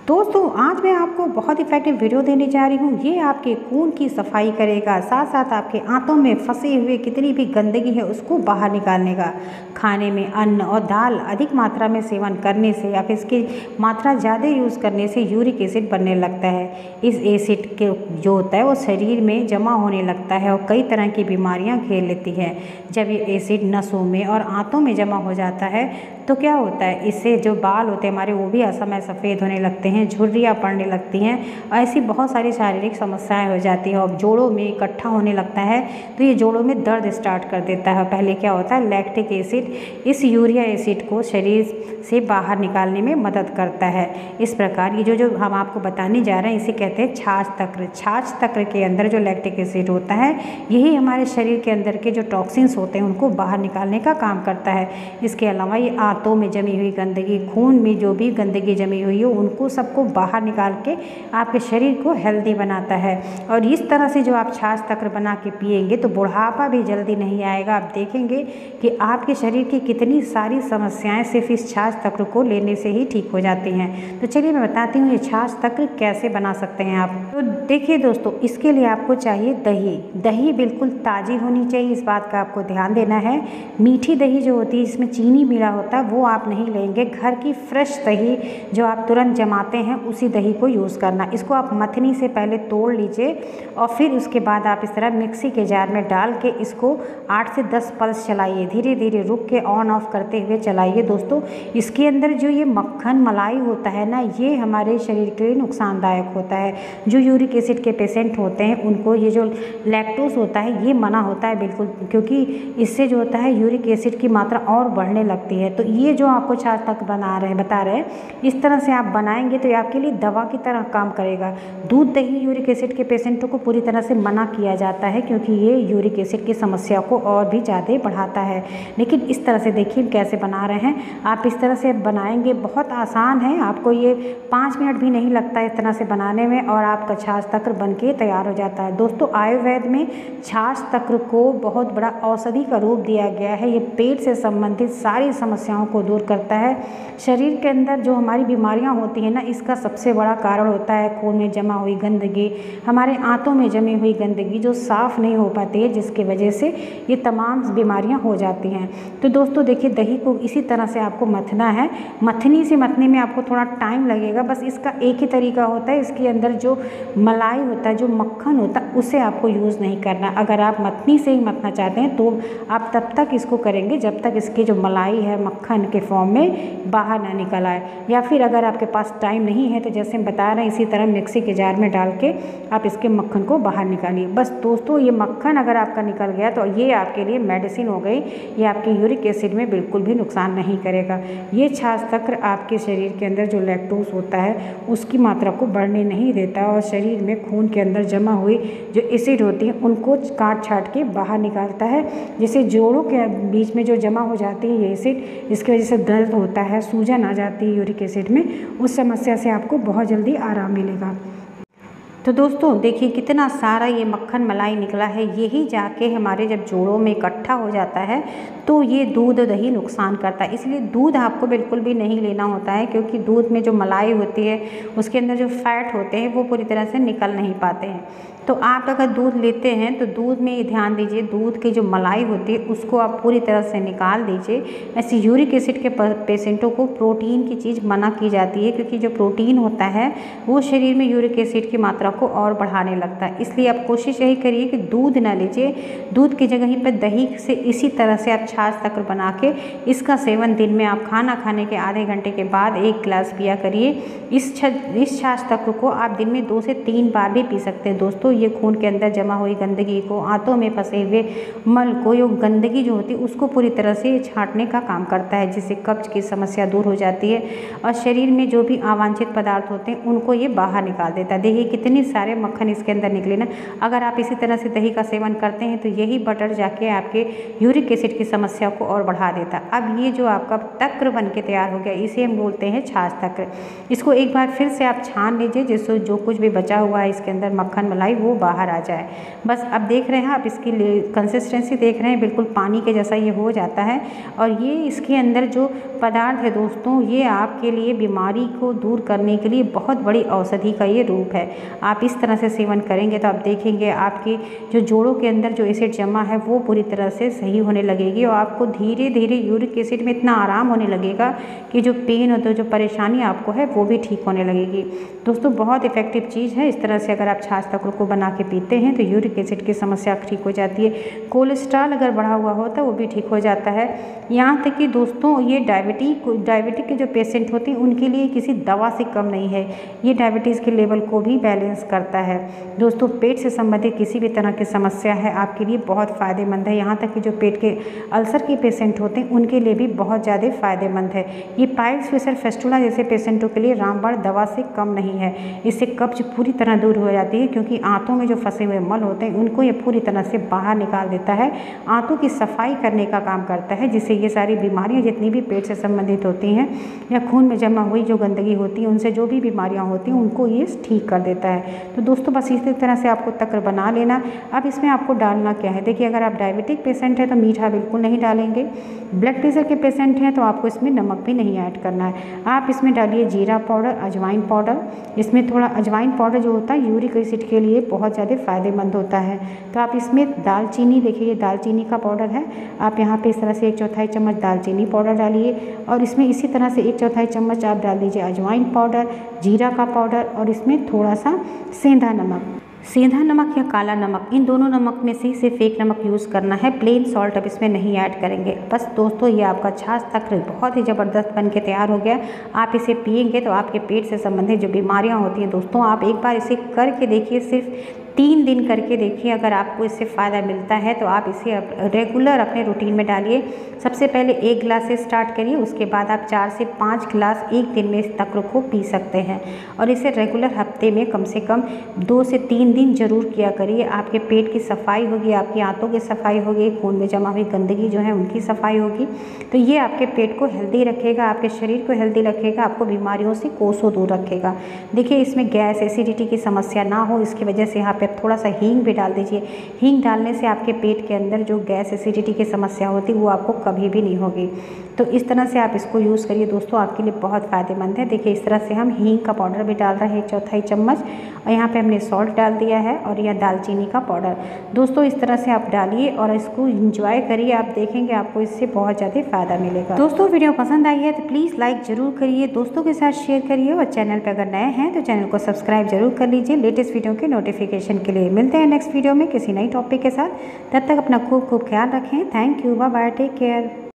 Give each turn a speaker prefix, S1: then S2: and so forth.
S1: दोस्तों आज मैं आपको बहुत इफेक्टिव वीडियो देने जा रही हूँ। ये आपके खून की सफाई करेगा, साथ साथ आपके आंतों में फंसे हुए कितनी भी गंदगी है उसको बाहर निकालने का। खाने में अन्न और दाल अधिक मात्रा में सेवन करने से या फिर इसकी मात्रा ज़्यादा यूज़ करने से यूरिक एसिड बनने लगता है। इस एसिड के जो होता है वो शरीर में जमा होने लगता है और कई तरह की बीमारियाँ घेर लेती है। जब ये एसिड नसों में और आंतों में जमा हो जाता है तो क्या होता है, इससे जो बाल होते हैं हमारे वो भी असमय सफ़ेद होने लगते हैं, झुर्रियाँ पड़ने लगती हैं, ऐसी बहुत सारी शारीरिक समस्याएं हो जाती हैं। और जोड़ों में इकट्ठा होने लगता है तो ये जोड़ों में दर्द स्टार्ट कर देता है। पहले क्या होता है, लैक्टिक एसिड इस यूरिया एसिड को शरीर से बाहर निकालने में मदद करता है। इस प्रकार ये जो हम आपको बताने जा रहे हैं इसे कहते हैं छाछ तंत्र। छाछ तंत्र के अंदर जो लैक्टिक एसिड होता है यही हमारे शरीर के अंदर के जो टॉक्सिन्स होते हैं उनको बाहर निकालने का काम करता है। इसके अलावा ये आंतों में जमी हुई गंदगी, खून में जो भी गंदगी जमी हुई है उनको सबको बाहर निकाल के आपके शरीर को हेल्दी बनाता है। और इस तरह से जो आप छाछ तंत्र बना के पिएंगे तो बुढ़ापा भी जल्दी नहीं आएगा। आप देखेंगे कि आपके शरीर की कितनी सारी समस्याएं सिर्फ इस छाछ तंत्र को लेने से ही ठीक हो जाती हैं। तो चलिए मैं बताती हूँ ये छाछ तंत्र कैसे बना सकते हैं आप। तो देखिए दोस्तों, इसके लिए आपको चाहिए दही। दही बिल्कुल ताज़ी होनी चाहिए, इस बात का आपको ध्यान देना है। मीठी दही जो होती है इसमें चीनी मिला होता है वो आप नहीं लेंगे। घर की फ्रेश दही जो आप तुरंत जमाते हैं उसी दही को यूज़ करना। इसको आप मथनी से पहले तोड़ लीजिए और फिर उसके बाद आप इस तरह मिक्सी के जार में डाल के इसको 8 से 10 पल्स चलाइए, धीरे धीरे रुक के ऑन ऑफ करते हुए चलाइए। दोस्तों इसके अंदर जो ये मक्खन मलाई होता है ना, ये हमारे शरीर के लिए नुकसानदायक होता है। जो यूरिक एसिड के पेशेंट होते हैं उनको ये जो लैक्टोज होता है ये मना होता है बिल्कुल, क्योंकि इससे जो होता है यूरिक एसिड की मात्रा और बढ़ने लगती है। तो ये जो आपको छाछ तंत्र बता रहे हैं इस तरह से आप बनाएंगे तो ये आपके लिए दवा की तरह काम करेगा। दूध दही यूरिक एसिड के पेशेंटों को पूरी तरह से मना किया जाता है क्योंकि ये यूरिक एसिड की समस्या को और भी ज़्यादा बढ़ाता है। लेकिन इस तरह से देखिए कैसे बना रहे हैं आप। इस तरह से बनाएंगे, बहुत आसान है, आपको ये 5 मिनट भी नहीं लगता इस तरह से बनाने में और आपका छाछ तंत्र बन के तैयार हो जाता है। दोस्तों आयुर्वेद में छाछ तंत्र को बहुत बड़ा औषधि का रूप दिया गया है। ये पेट से संबंधित सारी समस्याओं को दूर करता है। शरीर के अंदर जो हमारी बीमारियां होती हैं ना, इसका सबसे बड़ा कारण होता है खून में जमा हुई गंदगी, हमारे आंतों में जमी हुई गंदगी जो साफ़ नहीं हो पाती है, जिसकी वजह से ये तमाम बीमारियां हो जाती हैं। तो दोस्तों देखिए दही को इसी तरह से आपको मथना है। मथनी से मथने में आपको थोड़ा टाइम लगेगा, बस इसका एक ही तरीका होता है, इसके अंदर जो मलाई होता है, जो मक्खन होता है उसे आपको यूज़ नहीं करना। अगर आप मथनी से ही मथना चाहते हैं तो आप तब तक इसको करेंगे जब तक इसकी जो मलाई है मक्खन के फॉर्म में बाहर ना निकल आए। या फिर अगर आपके पास टाइम नहीं है तो जैसे हम बता रहे हैं इसी तरह मिक्सी के जार में डाल के आप इसके मक्खन को बाहर निकालिए। बस दोस्तों ये मक्खन अगर आपका निकल गया तो ये आपके लिए मेडिसिन हो गई, ये आपके यूरिक एसिड में बिल्कुल भी नुकसान नहीं करेगा। ये छाछ तंत्र आपके शरीर के अंदर जो लैक्टोज होता है उसकी मात्रा को बढ़ने नहीं देता और शरीर में खून के अंदर जमा हुई जो एसिड होती है उनको काट छाट के बाहर निकालता है। जैसे जोड़ों के बीच में जो जमा हो जाती है ये एसिड, इसकी वजह से दर्द होता है, सूजन आ जाती है यूरिक एसिड में, उस समस्या से आपको बहुत जल्दी आराम मिलेगा। तो दोस्तों देखिए कितना सारा ये मक्खन मलाई निकला है। यही जाके हमारे जब जोड़ों में इकट्ठा हो जाता है तो ये दूध दही नुकसान करता है। इसलिए दूध आपको बिल्कुल भी नहीं लेना होता है, क्योंकि दूध में जो मलाई होती है उसके अंदर जो फैट होते हैं वो पूरी तरह से निकल नहीं पाते हैं। तो आप अगर दूध लेते हैं तो दूध में ये ध्यान दीजिए, दूध की जो मलाई होती है उसको आप पूरी तरह से निकाल दीजिए। ऐसे यूरिक एसिड के पेशेंटों को प्रोटीन की चीज़ मना की जाती है, क्योंकि जो प्रोटीन होता है वो शरीर में यूरिक एसिड की मात्रा को और बढ़ाने लगता है। इसलिए आप कोशिश यही करिए कि दूध ना लीजिए, दूध की जगह पर दही से इसी तरह से आप छाछ तंत्र बना के इसका सेवन दिन में आप खाना खाने के आधे घंटे के बाद 1 गिलास पिया करिए। इस छाछ तंत्र को आप दिन में 2 से 3 बार भी पी सकते हैं। दोस्तों ये खून के अंदर जमा हुई गंदगी को, आंतों में फंसे हुए मल को, ये गंदगी जो होती है उसको पूरी तरह से छांटने का काम करता है, जिससे कब्ज की समस्या दूर हो जाती है और शरीर में जो भी अवांछित पदार्थ होते हैं उनको ये बाहर निकाल देता है। देखिए कितने जितने सारे मक्खन इसके अंदर निकले ना, अगर आप इसी तरह से दही का सेवन करते हैं तो यही बटर जाके आपके यूरिक एसिड की समस्या को और बढ़ा देता। अब ये जो आपका तक्र बन के तैयार हो गया, इसे हम बोलते हैं छाछ तक्र। इसको एक बार फिर से आप छान लीजिए, जिससे जो कुछ भी बचा हुआ है इसके अंदर मक्खन मलाई वो बाहर आ जाए। बस अब देख रहे हैं आप इसकी कंसिस्टेंसी देख रहे हैं, बिल्कुल पानी के जैसा ये हो जाता है। और ये इसके अंदर जो पदार्थ है दोस्तों, ये आपके लिए बीमारी को दूर करने के लिए बहुत बड़ी औषधि का ये रूप है। आप इस तरह से सेवन करेंगे तो आप देखेंगे आपके जो जोड़ों के अंदर जो एसिड जमा है वो पूरी तरह से सही होने लगेगी और आपको धीरे धीरे यूरिक एसिड में इतना आराम होने लगेगा कि जो पेन और जो परेशानी आपको है वो भी ठीक होने लगेगी। दोस्तों बहुत इफेक्टिव चीज़ है। इस तरह से अगर आप छाछ तक्र को बना के पीते हैं तो यूरिक एसिड की समस्या ठीक हो जाती है। कोलेस्ट्रॉल अगर बढ़ा हुआ होता है वो भी ठीक हो जाता है। यहाँ तक कि दोस्तों ये डायबिटिक के जो पेशेंट होते हैं उनके लिए किसी दवा से कम नहीं है। ये डायबिटीज़ के लेवल को भी बैलेंस करता है। दोस्तों पेट से संबंधित किसी भी तरह की समस्या है आपके लिए बहुत फ़ायदेमंद है। यहाँ तक कि जो पेट के अल्सर के पेशेंट होते हैं उनके लिए भी बहुत ज़्यादा फ़ायदेमंद है। ये पाइल्स, फिशर, फेस्टुला जैसे पेशेंटों के लिए रामबाण दवा से कम नहीं है। इससे कब्ज पूरी तरह दूर हो जाती है, क्योंकि आंतों में जो फंसे हुए मल होते हैं उनको ये पूरी तरह से बाहर निकाल देता है। आंतों की सफाई करने का काम करता है, जिससे ये सारी बीमारियां जितनी भी पेट से संबंधित होती हैं या खून में जमा हुई जो गंदगी होती है उनसे जो भी बीमारियां होती हैं उनको ये ठीक कर देता है। तो दोस्तों बस इसी तरह से आपको तक्र बना लेना। अब इसमें आपको डालना क्या है, देखिए अगर आप डायबिटिक पेशेंट हैं तो मीठा बिल्कुल नहीं डालेंगे। ब्लड प्रेशर के पेशेंट हैं तो आपको इसमें नमक भी नहीं ऐड करना है। आप इसमें डालिए जीरा पाउडर, अजवाइन पाउडर। इसमें थोड़ा अजवाइन पाउडर जो होता है यूरिक एसिड के लिए बहुत ज़्यादा फ़ायदेमंद होता है। तो आप इसमें दालचीनी, देखिए ये दालचीनी का पाउडर है, आप यहाँ पे इस तरह से 1/4 चम्मच दालचीनी पाउडर डालिए और इसमें इसी तरह से 1/4 चम्मच आप डाल दीजिए अजवाइन पाउडर, जीरा का पाउडर और इसमें थोड़ा सा सेंधा नमक। सेंधा नमक या काला नमक, इन दोनों नमक में से सिर्फ एक नमक यूज़ करना है। प्लेन सॉल्ट अब इसमें नहीं ऐड करेंगे। बस दोस्तों ये आपका छाछ तक्र बहुत ही ज़बरदस्त बन के तैयार हो गया। आप इसे पिएंगे तो आपके पेट से संबंधित जो बीमारियां होती हैं दोस्तों, आप एक बार इसे करके देखिए, सिर्फ 3 दिन करके देखिए। अगर आपको इससे फ़ायदा मिलता है तो आप इसे रेगुलर अपने रूटीन में डालिए। सबसे पहले 1 गिलास से स्टार्ट करिए, उसके बाद आप 4 से 5 गिलास एक दिन में इस तक्र को पी सकते हैं और इसे रेगुलर हफ्ते में कम से कम 2 से 3 दिन जरूर किया करिए। आपके पेट की सफाई होगी, आपकी आंतों की सफाई होगी, खून में जमा हुई गंदगी जो है उनकी सफाई होगी। तो ये आपके पेट को हेल्दी रखेगा, आपके शरीर को हेल्दी रखेगा, आपको बीमारियों से कोसों दूर रखेगा। देखिए इसमें गैस, एसिडिटी की समस्या ना हो, इसकी वजह से यहाँ पे थोड़ा सा हींग भी डाल दीजिए। हींग डालने से आपके पेट के अंदर जो गैस, एसिडिटी की समस्या होती है वो आपको कभी भी नहीं होगी। तो इस तरह से आप इसको यूज़ करिए दोस्तों, आपके लिए बहुत फ़ायदेमंद है। देखिए इस तरह से हम हींग का पाउडर भी डाल रहे हैं 1/4 चम्मच और यहाँ पे हमने सॉल्ट डाल दिया है और यह दालचीनी का पाउडर। दोस्तों इस तरह से आप डालिए और इसको इंजॉय करिए, आप देखेंगे आपको इससे बहुत ज़्यादा फ़ायदा मिलेगा। दोस्तों वीडियो पसंद आई है तो प्लीज़ लाइक ज़रूर करिए, दोस्तों के साथ शेयर करिए और चैनल पर अगर नए हैं तो चैनल को सब्सक्राइब जरूर कर लीजिए लेटेस्ट वीडियो के नोटिफिकेशन के लिए। मिलते हैं नेक्स्ट वीडियो में किसी नई टॉपिक के साथ, तब तक अपना खूब ख्याल रखें। Thank you, bye bye, take care.